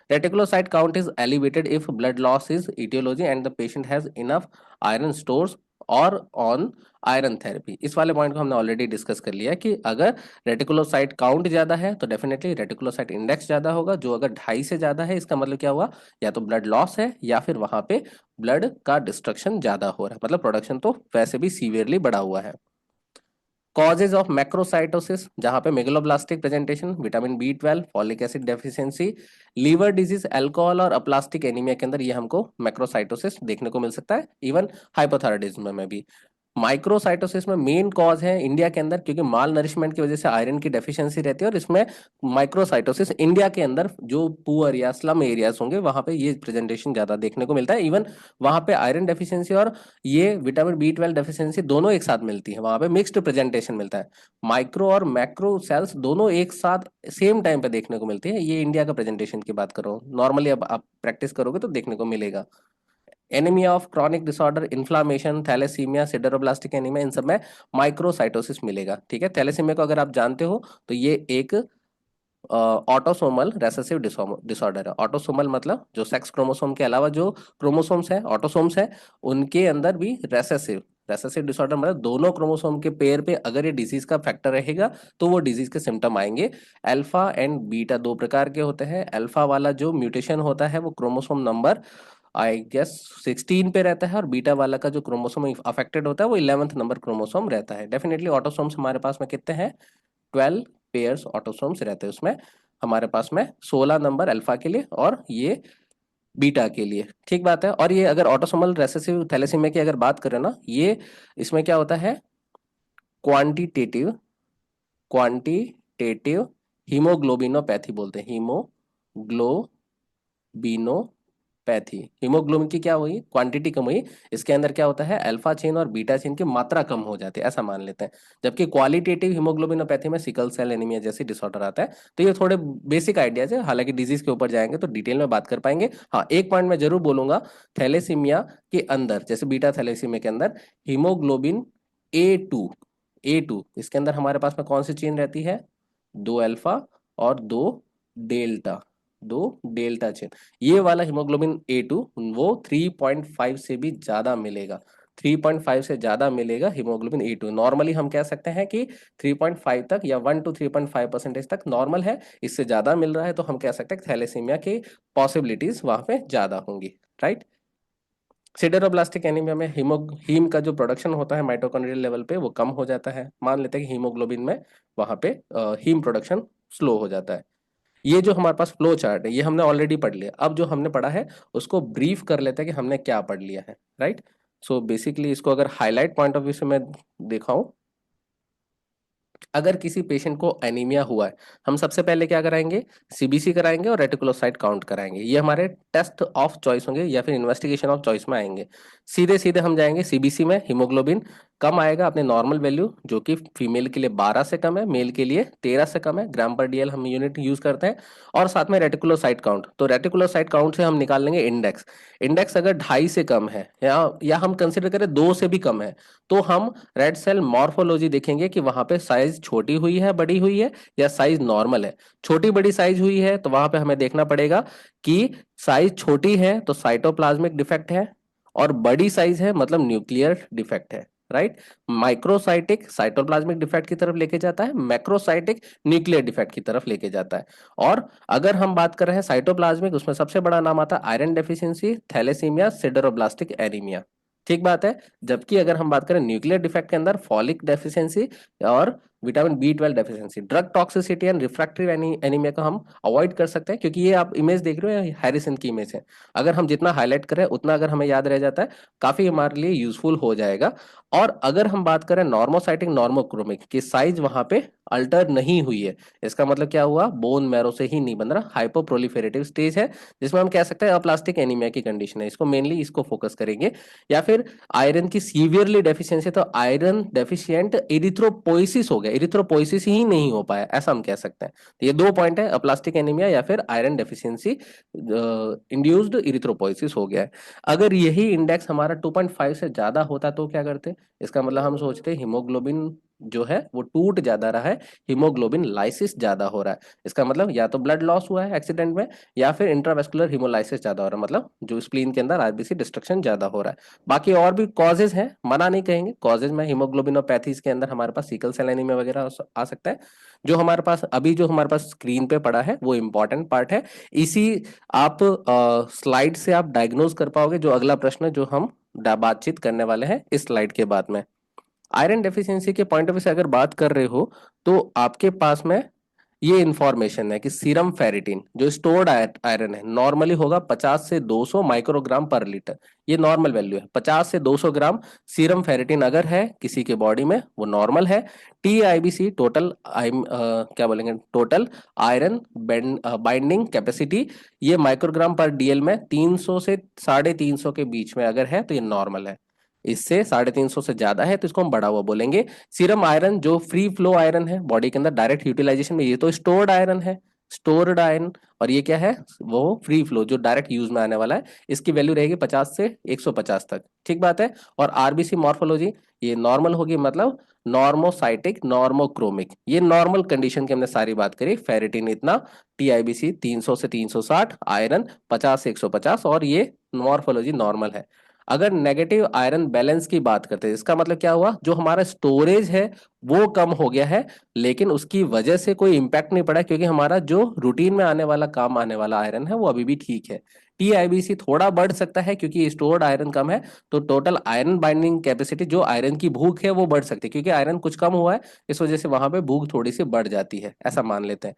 Reticulocyte count is elevated if blood loss is etiology and the patient has enough iron stores और ऑन आयरन थेरेपी। इस वाले पॉइंट को हमने ऑलरेडी डिस्कस कर लिया है कि अगर रेटिकुलोसाइट काउंट ज्यादा है तो डेफिनेटली रेटिकुलोसाइट इंडेक्स ज्यादा होगा, जो अगर 2.5 से ज्यादा है इसका मतलब क्या हुआ, या तो ब्लड लॉस है या फिर वहां पे ब्लड का डिस्ट्रक्शन ज्यादा हो रहा है, मतलब प्रोडक्शन तो वैसे भी सीवियरली बढ़ा हुआ है। कॉजेज ऑफ मैक्रोसाइटोसिस, जहां पे megaloblastic presentation, vitamin B 12, folic acid deficiency, liver disease, alcohol और अप्लास्टिक एनीमिया के अंदर ये हमको मैक्रोसाइटोसिस देखने को मिल सकता है। इवन हाइपोथायराइडिज्म में भी। माइक्रोसाइटोसिस में मेन कॉज है इंडिया के अंदर, क्योंकि माल नरिशमेंट की वजह से आयरन की डेफिशिएंसी रहती है, और इसमें माइक्रोसाइटोसिस इंडिया के अंदर जो पुअर या स्लम एरियाज होंगे वहां पे ये प्रेजेंटेशन ज्यादा देखने को मिलता है। इवन वहां पे आयरन डेफिशिएंसी और ये विटामिन बी 12 डेफिशिएंसी दोनों एक साथ मिलती है, वहां पे मिक्स्ड प्रेजेंटेशन मिलता है। माइक्रो और मैक्रो सेल्स दोनों एक साथ सेम टाइम पे देखने को मिलती है। ये इंडिया का प्रेजेंटेशन की बात करो, नॉर्मली अब आप प्रैक्टिस करोगे तो देखने को मिलेगा। Anaemia of chronic disorder, inflammation, thalassemia, sideroblastic anaemia, इन सब में माइक्रोसाइटोसिस मिलेगा। ठीक है, थैलेसीमिया को अगर आप जानते हो तो ये एक ऑटोसोमल रेसेसिव डिसऑर्डर है। ऑटोसोमल मतलब जो सेक्स क्रोमोसोम के अलावा जो क्रोमोसोम्स है, ऑटोसोम्स है, उनके अंदर भी रेसेसिव, रेसेसिव डिसऑर्डर मतलब दोनों क्रोमोसोम के पेयर पे अगर ये डिजीज का फैक्टर रहेगा तो वो डिजीज के सिम्टम आएंगे। अल्फा एंड बीटा दो प्रकार के होते हैं। अल्फा वाला जो म्यूटेशन होता है वो क्रोमोसोम नंबर आई गेस 16 पे रहता है, और बीटा वाला का जो क्रोमोसोम अफेक्टेड होता है वो 11th नंबर क्रोमोसोम रहता है। डेफिनेटली ऑटोसोम्स हमारे पास में कितने हैं, 12 पेयर्स ऑटोसोम्स रहते हैं उसमें। हमारे पास में 16 नंबर अल्फा के लिए और ये बीटा के लिए। ठीक बात है। और ये अगर ऑटोसोमल रेसेसिव थैलेसीमिया की अगर बात करें ना, ये इसमें क्या होता है, क्वांटिटेटिव क्वांटिटेटिव हीमोग्लोबिनोपैथी बोलते हैं, हीमोग्लोबिनोपैथी। हीमोग्लोबिन की क्या हुई, क्वांटिटी कम हुई, इसके अंदर क्या होता है, अल्फा चेन और बीटा चेन की मात्रा कम हो जाती है, ऐसा मान लेते हैं। जबकि क्वालिटेटिव हीमोग्लोबिनोपैथी में सिकल सेल एनीमिया जैसी डिसऑर्डर आता है। तो ये थोड़े बेसिक आइडियाज है, हालांकि डिजीज के ऊपर जाएंगे तो डिटेल में बात कर पाएंगे। हाँ, एक पॉइंट मैं जरूर बोलूंगा, थैलेसीमिया के अंदर जैसे बीटा थैलेसीमिया के अंदर हीमोग्लोबिन A2, A2 इसके अंदर हमारे पास में कौन सी चेन रहती है, 2 अल्फा और डेल्टा दो डेल्टा चेन। ये वाला हीमोग्लोबिन A2 वो 3.5 से भी ज्यादा मिलेगा, 3.5 से ज्यादा मिलेगा हीमोग्लोबिन A2। नॉर्मली हम कह सकते हैं कि 3.5 तक या 1 to 3.5% तक नॉर्मल है। इससे ज्यादा मिल रहा है तो हम कह सकते हैं थैलेसीमिया की पॉसिबिलिटीज वहां पे ज्यादा होंगी। राइट, सिडेरोब्लास्टिक एनीमिया में हीम का जो प्रोडक्शन होता है माइटोकॉन्ड्रियल लेवल पे वो कम हो जाता है। मान लेते हैं कि हीमोग्लोबिन में वहां पे हीम प्रोडक्शन स्लो हो जाता है। ये जो हमारे पास फ्लो चार्ट है ये हमने ऑलरेडी पढ़ लिया। अब जो हमने पढ़ा है उसको ब्रीफ कर लेते हैं कि हमने क्या पढ़ लिया है। राइट, सो बेसिकली इसको अगर हाईलाइट पॉइंट ऑफ व्यू से मैं दिखाऊं, अगर किसी पेशेंट को एनीमिया हुआ है, हम सबसे पहले क्या कराएंगे, सीबीसी कराएंगे और रेटिकुलोसाइट काउंट कराएंगे। ये हमारे टेस्ट ऑफ चॉइस होंगे या फिर इन्वेस्टिगेशन ऑफ चॉइस में आएंगे। सीधे सीधे हम जाएंगे सीबीसी में, हीमोग्लोबिन कम आएगा अपने नॉर्मल वैल्यू, जो कि फीमेल के लिए 12 से कम है, मेल के लिए 13 से कम है, ग्राम पर डीएल हम यूनिट यूज करते हैं। और साथ में रेटिकुलोसाइट काउंट, तो रेटिकुलोसाइट काउंट से हम निकाल लेंगे इंडेक्स। इंडेक्स अगर 2.5 से कम है या हम कंसिडर करें 2 से भी कम है, तो हम रेड सेल मॉर्फोलॉजी देखेंगे कि वहां पे साइज छोटी हुई है, बड़ी हुई है, या साइज नॉर्मल है। छोटी बड़ी साइज हुई है तो वहां पे हमें देखना पड़ेगा कि साइज छोटी है तो साइटोप्लाज्मिक डिफेक्ट है, और बड़ी साइज है मतलब न्यूक्लियर डिफेक्ट है। राइट। माइक्रोसाइटिक साइटोप्लाज्मिक डिफेक्ट की तरफ लेके जाता है, मैक्रोसाइटिक न्यूक्लियर डिफेक्ट की तरफ लेके जाता है। और अगर हम बात कर रहे हैं साइटोप्लाज्मिक, उसमें सबसे बड़ा नाम आता है iron deficiency, thalassaemia, sideroblastic anaemia. ठीक बात है। जबकि अगर हम बात करें न्यूक्लियर डिफेक्ट के अंदर फॉलिक डेफिशिएंसी और vitamin B12 deficiency, drug toxicity and refractory anaemia को हम अवॉइड कर सकते हैं, क्योंकि ये आप इमेज देख रहे हो, हैरिसन की इमेज है। अगर हम जितना हाईलाइट करें उतना अगर हमें याद रह जाता है, काफी हमारे लिए यूजफुल हो जाएगा। और अगर हम बात करें नॉर्मोसाइटिक नॉर्मोक्रोमिक की साइज वहां पे अल्टर नहीं हुई है, इसका मतलब क्या हुआ, बोन मैरो से ही नहीं बन रहा, हाइपोप्रोलिफेरेटिव स्टेज है, जिसमें हम कह सकते हैं अप्लास्टिक एनीमिया की कंडीशन है। इसको मेनली इसको फोकस करेंगे। या फिर आयरन की सीवियरली डेफिशिएंसी, तो आयरन डेफिशिएंट इरिथ्रोपोइसिस हो गया, इरिथ्रोपोइसिस ही नहीं हो पाया, ऐसा हम कह सकते हैं। तो ये दो पॉइंट है, अप्लास्टिक एनीमिया या फिर आयरन डेफिशिएंसी इंड्यूस्ड इरिथ्रोपोइसिस हो गया है। अगर यही इंडेक्स हमारा 2.5 से ज्यादा होता तो क्या करते, इसका मतलब हम सोचते हीमोग्लोबिन जो है वो टूट ज्यादा रहा है, हीमोग्लोबिन लाइसिस ज्यादा हो रहा है। इसका मतलब या तो ब्लड लॉस हुआ है एक्सीडेंट में, या फिर इंट्रावेस्कुलर हीमोलाइसिस ज्यादा हो रहा है, मतलब जो स्प्लीन के अंदर आरबीसी डिस्ट्रक्शन ज्यादा हो रहा है। बाकी और भी कॉजेज हैं, मना नहीं कहेंगे, कॉजेज में हीमोग्लोबिनोपैथीज के अंदर हमारे पास सिकल सेल एनीमिया वगैरह आ सकता है। जो हमारे पास अभी जो हमारे पास स्क्रीन पे पड़ा है वो इंपॉर्टेंट पार्ट है। इसी आप स्लाइड से आप डायग्नोज कर पाओगे जो अगला प्रश्न है जो हम बातचीत करने वाले हैं इस स्लाइड के बाद में। आयरन डेफिशिएंसी के पॉइंट ऑफ व्यू से अगर बात कर रहे हो, तो आपके पास में ये इंफॉर्मेशन है कि सीरम फेरिटिन जो स्टोर्ड आयरन है नॉर्मली होगा 50 से 200 माइक्रोग्राम पर लीटर। ये नॉर्मल वैल्यू है, 50 से 200 ग्राम सीरम फेरिटिन अगर है किसी के बॉडी में वो नॉर्मल है। TIBC टोटल क्या बोलेंगे, टोटल आयरन बाइंडिंग कैपेसिटी, ये माइक्रोग्राम पर डीएल में 300 से 350 के बीच में अगर है तो ये नॉर्मल है। इससे 350 से ज्यादा है तो इसको हम बढ़ा हुआ बोलेंगे। सीरम आयरन जो फ्री फ्लो आयरन है बॉडी के अंदर डायरेक्ट यूटिलाइजेशन में, ये तो स्टोर्ड आयरन है, स्टोर्ड आयरन। और ये क्या है, वो फ्री फ्लो जो डायरेक्ट यूज में आने वाला है, इसकी वैल्यू रहेगी 50 से 150 तक। ठीक बात है। और आरबीसी मॉर्फोलॉजी, ये नॉर्मल होगी, मतलब नॉर्मोसाइटिक नॉर्मोक्रोमिक, ये नॉर्मल कंडीशन की हमने सारी बात करी। फेरिटिन इतना, TIBC 300 से 360, आयरन 50 से 150, और ये मॉर्फोलॉजी नॉर्मल है। अगर नेगेटिव आयरन बैलेंस की बात करते हैं, इसका मतलब क्या हुआ, जो हमारा स्टोरेज है वो कम हो गया है, लेकिन उसकी वजह से कोई इंपैक्ट नहीं पड़ा, क्योंकि हमारा जो रूटीन में आने वाला काम आने वाला आयरन है वो अभी भी ठीक है। TIBC थोड़ा बढ़ सकता है क्योंकि स्टोर्ड आयरन कम है, तो टोटल आयरन बाइंडिंग कैपेसिटी, जो आयरन की भूख है वो बढ़ सकती है, क्योंकि आयरन कुछ कम हुआ है, इस वजह से वहां पे भूख थोड़ी सी बढ़ जाती है, ऐसा मान लेते हैं।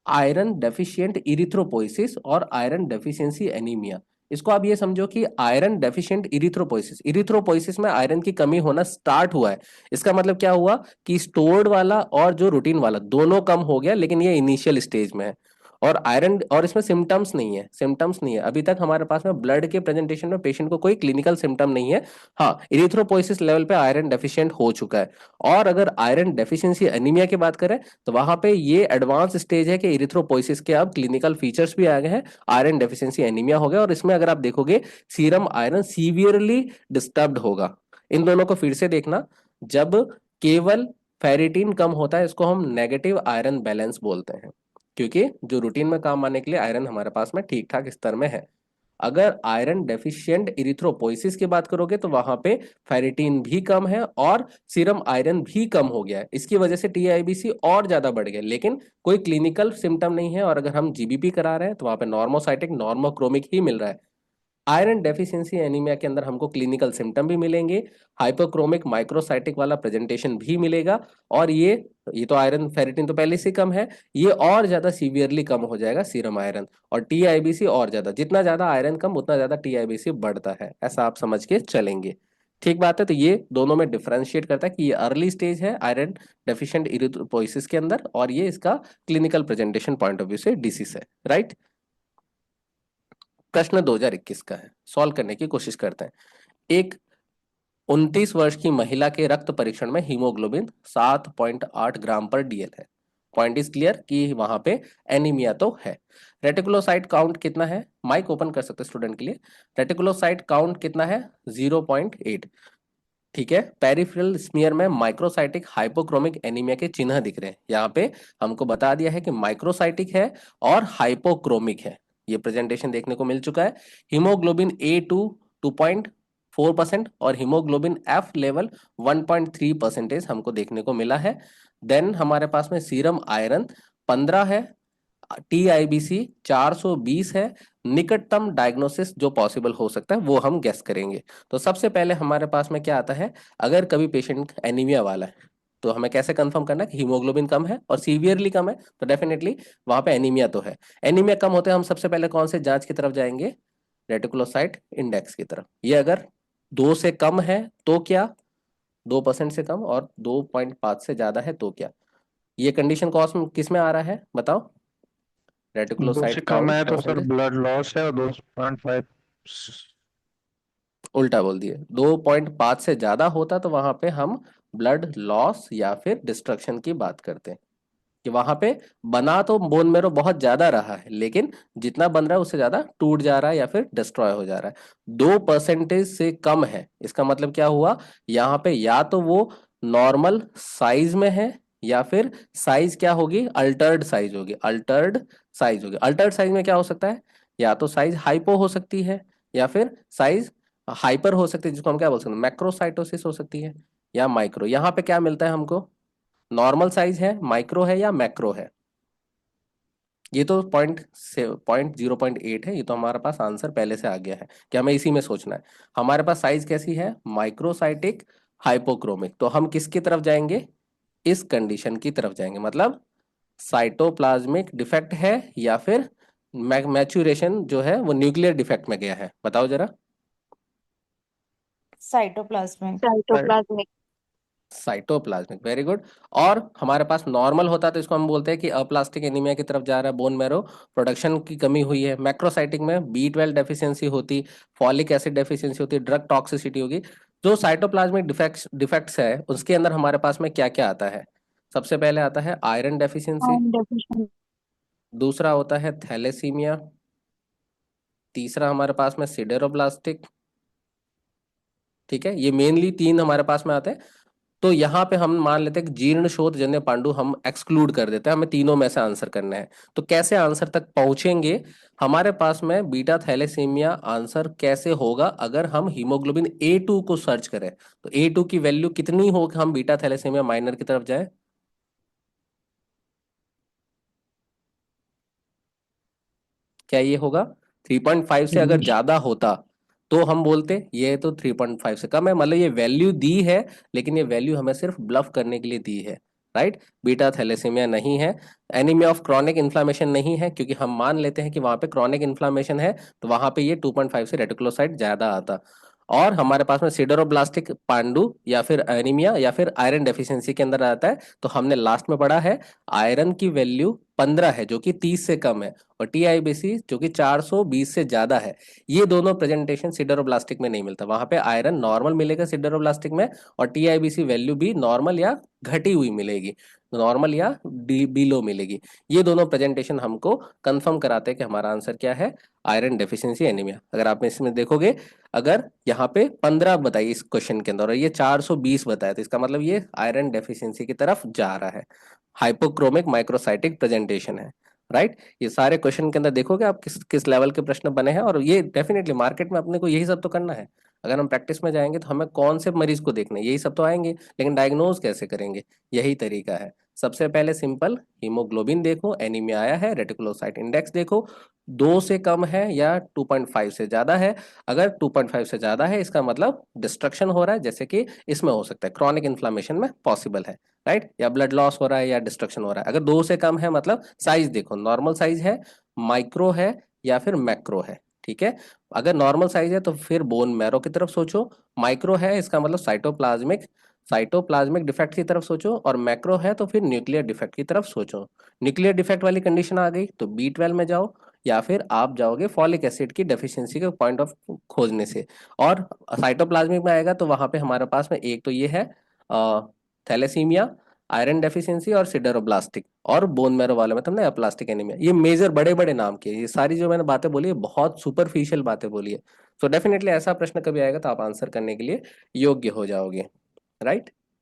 आयरन डेफिशिएंट इरिथ्रोपोइसिस और आयरन डेफिशिएंसी एनीमिया, इसको आप ये समझो कि आयरन डेफिशिएंट इरिथ्रोपोइसिस, इरिथ्रोपोइसिस में आयरन की कमी होना स्टार्ट हुआ है। इसका मतलब क्या हुआ कि स्टोर्ड वाला और जो रूटीन वाला दोनों कम हो गया, लेकिन ये इनिशियल स्टेज में है। और आयरन, और इसमें सिम्टम्स नहीं है, सिम्टम्स नहीं है अभी तक हमारे पास में ब्लड के प्रेजेंटेशन में पेशेंट को कोई क्लिनिकल सिम्टम नहीं है। हाँ, इरिथ्रोपोइसिस लेवल पे आयरन डेफिशिएंट हो चुका है। और अगर आयरन डेफिशिएंसी एनीमिया की बात करें, तो वहां पे ये एडवांस स्टेज है कि इरिथ्रोपोइसिस के अब क्लिनिकल फीचर्स भी आ गए हैं, आयरन डेफिशिएंसी एनीमिया हो गया, और इसमें अगर आप देखोगे सीरम आयरन सीवियरली डिस्टर्ब्ड होगा। इन दोनों को फिर से देखना, जब केवल फेरिटिन कम होता है इसको हम नेगेटिव आयरन बैलेंस बोलते हैं, क्योंकि जो रूटीन में काम आने के लिए आयरन हमारे पास में ठीक ठाक स्तर में है। अगर आयरन डेफिशिएंट इरिथ्रोपोइसिस की बात करोगे तो वहां पे फेरिटिन भी कम है और सीरम आयरन भी कम हो गया है, इसकी वजह से TIBC और ज्यादा बढ़ गया, लेकिन कोई क्लिनिकल सिम्टम नहीं है। और अगर हम GBP करा रहे हैं तो वहां पे नॉर्मोसाइटिक नॉर्मोक्रोमिक ही मिल रहा है। आयरन डेफिशिएंसी एनीमिया के अंदर हमको क्लिनिकल सिम्टम भी मिलेंगे, हाइपोक्रोमिक माइक्रोसाइटिक वाला प्रेजेंटेशन भी मिलेगा। और ये तो आयरन फेरिटिन तो पहले से कम है, ये और ज्यादा सीवियरली कम हो जाएगा सीरम आयरन। और TIBC और ज्यादा, जितना ज्यादा आयरन कम उतना ज्यादा TIBC बढ़ता है, ऐसा आप समझ के चलेंगे। ठीक बात है। तो ये दोनों में डिफरेंशिएट करता है कि ये अर्ली स्टेज है आयरन डेफिशिएंट इरिथ्रोपोइसिस के अंदर, और ये इसका clinical presentation point of view से डिसीज है। राइट। प्रश्न 2021 का है, सॉल्व करने की कोशिश करते हैं। एक 29 वर्ष की महिला के रक्त परीक्षण में हीमोग्लोबिन 7.8 ग्राम पर डीएल है। पॉइंट इज क्लियर कि वहां पे एनीमिया तो है। रेटिकुलोसाइट काउंट कितना है, माइक ओपन कर सकते स्टूडेंट के लिए। रेटिकुलोसाइट काउंट कितना है, 0.8। ठीक है, पेरिफेरल स्मीयर में माइक्रोसाइटिक हाइपोक्रोमिक एनीमिया के चिन्ह दिख रहे हैं। यहाँ पे हमको बता दिया है कि माइक्रोसाइटिक है और हाइपोक्रोमिक है। ये प्रेजेंटेशन देखने को मिल चुका है। हीमोग्लोबिन A2 2.4% और हीमोग्लोबिन F लेवल 1.3% हमको देखने को मिला है। देन हमारे पास में सीरम आयरन 15 है, TIBC 420 है। निकटतम डायग्नोसिस जो पॉसिबल हो सकता है वो हम गेस करेंगे। तो सबसे पहले हमारे पास में क्या आता है, अगर कभी पेशेंट एनीमिया वाला है तो हमें कैसे कंफर्म करना है कि हीमोग्लोबिन कम है और सीवियरली कम है, तो डेफिनेटली वहां पे एनीमिया तो है। एनीमिया कम होते हैं हम सबसे पहले कौन से जांच की तरफ जाएंगे, रेटिकुलोसाइट इंडेक्स की तरफ। ये अगर 2 से कम है तो क्या, 2% से कम और 2.5 से ज्यादा है तो क्या। ये कंडीशन कॉस्ट किस में आ रहा है बताओ, 2 से रेटिकुलोसाइट कम काउंट है तो सर परसेंटेज। ब्लड लॉस है, और 2.5। उल्टा बोल दिए, 2.5 से ज्यादा होता तो वहां पे हम ब्लड लॉस या फिर डिस्ट्रक्शन की बात करते हैं, कि वहां पे बना तो बोन मेरो बहुत ज्यादा रहा है लेकिन जितना बन रहा है उससे ज्यादा टूट जा रहा है या फिर डिस्ट्रॉय हो जा रहा है। 2% से कम है इसका मतलब क्या हुआ, यहाँ पे या तो वो नॉर्मल साइज में है या फिर साइज क्या होगी, अल्टर्ड साइज होगी। अल्टर्ड साइज होगी, अल्टर्ड साइज में क्या हो सकता है, या तो साइज हाइपो हो सकती है या फिर साइज हाइपर हो सकती है, जिसको हम क्या बोल सकते हैं, मैक्रोसाइटोसिस हो सकती है या माइक्रो। यहाँ पे क्या मिलता है हमको, नॉर्मल साइज है, माइक्रो है या मैक्रो है। ये तो पॉइंट 0.8 है, ये तो हमारे पास आंसर पहले से आ गया है कि हमें इसी में सोचना है। हमारे पास साइज कैसी है, माइक्रोसाइटिक हाइपोक्रोमिक, तो हम किसकी तरफ जाएंगे, इस कंडीशन की तरफ जाएंगे। मतलब साइटोप्लाज्मिक डिफेक्ट है या फिर मैच्यूरेशन जो है वो न्यूक्लियर डिफेक्ट में गया है, बताओ जरा। Cytoplasmic. Cytoplasmic. Cytoplasmic, very good. और हमारे पास नॉर्मल होता तो इसको हम बोलते हैं कि अप्लास्टिक एनीमिया की तरफ जा रहा है, बोन मैरो प्रोडक्शन की कमी हुई है। मैक्रोसाइटिक में B12 डेफिशिएंसी होती, फॉलिक एसिड डेफिशिएंसी होती, ड्रग टॉक्सिसिटी होगी। जो साइटोप्लाज्मिक डिफेक्ट्स है उसके अंदर हमारे पास में क्या क्या आता है, सबसे पहले आता है आयरन डेफिशिएंसी, आयरन डेफिशिएंसी। दूसरा होता है थैलेसीमिया, तीसरा हमारे पास में सिडेरोब्लास्टिक। ठीक है, ये मेनली तीन हमारे पास में आते हैं। तो यहाँ पे हम मान लेते हैं कि जीर्ण शोथ जन्य पांडु हम एक्सक्लूड कर देते हैं, हमें तीनों में से आंसर करना है। तो कैसे आंसर तक पहुंचेंगे, हमारे पास में बीटा थैलेसीमिया आंसर कैसे होगा, अगर हम हीमोग्लोबिन A2 को सर्च करें तो A2 की वैल्यू कितनी हो कि हम बीटा थैलेसीमिया माइनर की तरफ जाए, क्या ये होगा 3.5 से अगर ज्यादा होता तो हम बोलते ये तो 3.5 से कम है, मतलब ये वैल्यू दी है लेकिन ये वैल्यू हमें सिर्फ ब्लफ करने के लिए दी है। राइट, बीटा थैलेसीमिया नहीं है। एनीमिया ऑफ क्रॉनिक इन्फ्लामेशन नहीं है, क्योंकि हम मान लेते हैं कि वहां पे क्रॉनिक इन्फ्लामेशन है तो वहां पे ये 2.5 से रेटिकुलोसाइट ज्यादा आता। और हमारे पास में सिडरोब्लास्टिक पांडु या फिर एनीमिया या फिर आयरन डेफिशिएंसी के अंदर आता है। तो हमने लास्ट में पढ़ा है आयरन की वैल्यू 15 है जो कि 30 से कम है, और TIBC जो कि 420 से ज्यादा है। ये दोनों प्रेजेंटेशन सिडरोब्लास्टिक में नहीं मिलता, वहां पे आयरन नॉर्मल मिलेगा सिडरोब्लास्टिक में, और TIBC वैल्यू भी नॉर्मल या घटी हुई मिलेगी, नॉर्मल या बिलो मिलेगी। ये दोनों प्रेजेंटेशन हमको कंफर्म कराते हैं कि हमारा आंसर क्या है, आयरन डेफिशिएंसी एनीमिया। अगर आप इसमें देखोगे, अगर यहाँ पे 15 बताई इस क्वेश्चन के अंदर और ये 420 बताया, तो इसका मतलब ये आयरन डेफिशिएंसी की तरफ जा रहा है, हाइपोक्रोमिक माइक्रोसाइटिक प्रेजेंटेशन है। राइट, ये सारे क्वेश्चन के अंदर देखोगे आप किस किस लेवल के प्रश्न बने हैं, और ये डेफिनेटली मार्केट में अपने को यही सब तो करना है। अगर हम प्रैक्टिस में जाएंगे तो हमें कौन से मरीज को देखना है यही सब तो आएंगे, लेकिन डायग्नोज कैसे करेंगे, यही तरीका है। सबसे पहले सिंपल हीमोग्लोबिन देखो, एनीमिया आया है, रेटिकुलोसाइट इंडेक्स देखो, 2 से कम है या 2.5 से ज्यादा है। अगर 2.5 से ज्यादा है इसका मतलब डिस्ट्रक्शन हो रहा है, जैसे कि इसमें हो सकता है क्रॉनिक इन्फ्लामेशन में पॉसिबल है। राइट, या ब्लड लॉस हो रहा है या डिस्ट्रक्शन हो रहा है। अगर 2 से कम है मतलब साइज देखो, नॉर्मल साइज है, माइक्रो है या फिर मैक्रो है। ठीक है, अगर नॉर्मल साइज है तो फिर बोन मैरो की तरफ सोचो, माइक्रो है इसका मतलब साइटोप्लाज्मिक साइटोप्लाज्मिक डिफेक्ट की तरफ सोचो, और मैक्रो है तो फिर न्यूक्लियर डिफेक्ट की तरफ सोचो। न्यूक्लियर डिफेक्ट वाली कंडीशन आ गई तो B12 में जाओ, या फिर आप जाओगे फॉलिक एसिड की डेफिशिएंसी के पॉइंट ऑफ खोजने से। और साइटोप्लाज्मिक में आएगा तो वहां पे हमारे पास में एक तो ये है थैलेसीमिया, आयरन डेफिशिएंसी और सिडरोब्लास्टिक, और बोन मैरो वाले में तुमने अप्लास्टिक एनीमिया। ये मेजर बड़े बड़े नाम के, ये सारी जो मैंने बातें बोली है बहुत सुपरफिशियल बातें बोली है। सो डेफिनेटली ऐसा प्रश्न कभी आएगा तो आप आंसर करने के लिए योग्य हो जाओगे, राइट।